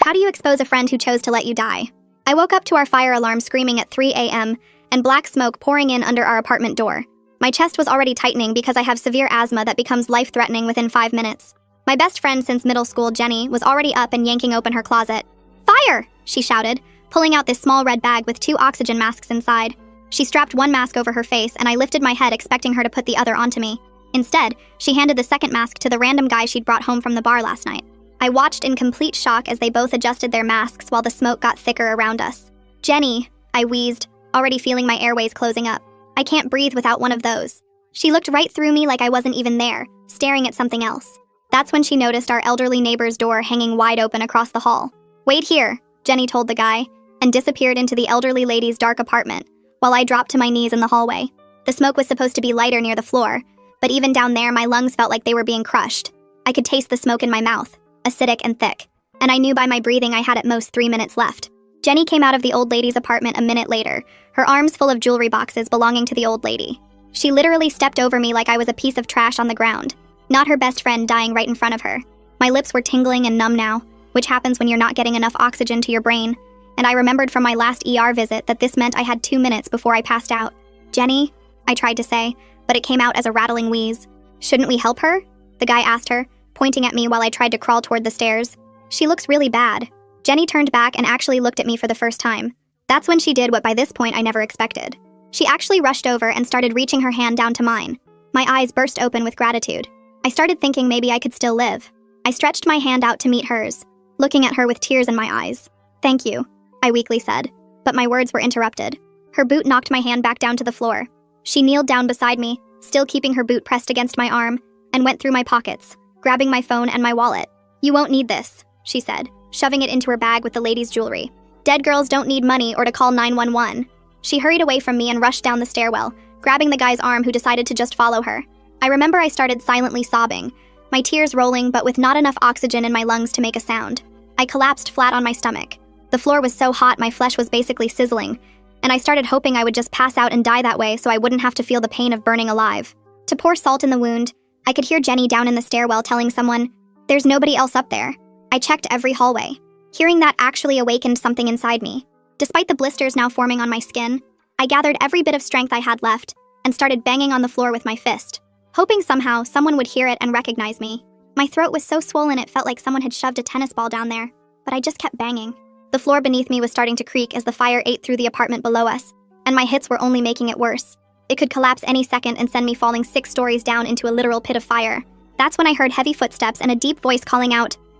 How do you expose a friend who chose to let you die? I woke up to our fire alarm screaming at 3 a.m. and black smoke pouring in under our apartment door. My chest was already tightening because I have severe asthma that becomes life-threatening within 5 minutes. My best friend since middle school, Jenny, was already up and yanking open her closet. "Fire!" she shouted, pulling out this small red bag with 2 oxygen masks inside. She strapped one mask over her face, and I lifted my head expecting her to put the other onto me. Instead, she handed the second mask to the random guy she'd brought home from the bar last night. I watched in complete shock as they both adjusted their masks while the smoke got thicker around us. "Jenny," I wheezed, already feeling my airways closing up. "I can't breathe without one of those." She looked right through me like I wasn't even there, staring at something else. That's when she noticed our elderly neighbor's door hanging wide open across the hall. "Wait here," Jenny told the guy, and disappeared into the elderly lady's dark apartment, while I dropped to my knees in the hallway. The smoke was supposed to be lighter near the floor, but even down there my lungs felt like they were being crushed. I could taste the smoke in my mouth, acidic and thick, and I knew by my breathing I had at most 3 minutes left. Jenny came out of the old lady's apartment a minute later, her arms full of jewelry boxes belonging to the old lady. She literally stepped over me like I was a piece of trash on the ground, not her best friend dying right in front of her. My lips were tingling and numb now, which happens when you're not getting enough oxygen to your brain, and I remembered from my last ER visit that this meant I had 2 minutes before I passed out. "Jenny," I tried to say, but it came out as a rattling wheeze. "Shouldn't we help her?" the guy asked her, pointing at me while I tried to crawl toward the stairs. "She looks really bad." Jenny turned back and actually looked at me for the first time. That's when she did what by this point I never expected. She actually rushed over and started reaching her hand down to mine. My eyes burst open with gratitude. I started thinking maybe I could still live. I stretched my hand out to meet hers, looking at her with tears in my eyes. "Thank you," I weakly said, but my words were interrupted. Her boot knocked my hand back down to the floor. She kneeled down beside me, still keeping her boot pressed against my arm, and went through my pockets, grabbing my phone and my wallet. "You won't need this," she said, shoving it into her bag with the lady's jewelry. "Dead girls don't need money or to call 911. She hurried away from me and rushed down the stairwell, grabbing the guy's arm who decided to just follow her. I remember I started silently sobbing, my tears rolling but with not enough oxygen in my lungs to make a sound. I collapsed flat on my stomach. The floor was so hot my flesh was basically sizzling, and I started hoping I would just pass out and die that way so I wouldn't have to feel the pain of burning alive. To pour salt in the wound, I could hear Jenny down in the stairwell telling someone, "There's nobody else up there." I checked every hallway. Hearing that actually awakened something inside me. Despite the blisters now forming on my skin, I gathered every bit of strength I had left and started banging on the floor with my fist, hoping somehow someone would hear it and recognize me. My throat was so swollen it felt like someone had shoved a tennis ball down there, but I just kept banging. The floor beneath me was starting to creak as the fire ate through the apartment below us, and my hits were only making it worse. It could collapse any second and send me falling 6 stories down into a literal pit of fire. That's when I heard heavy footsteps and a deep voice calling out,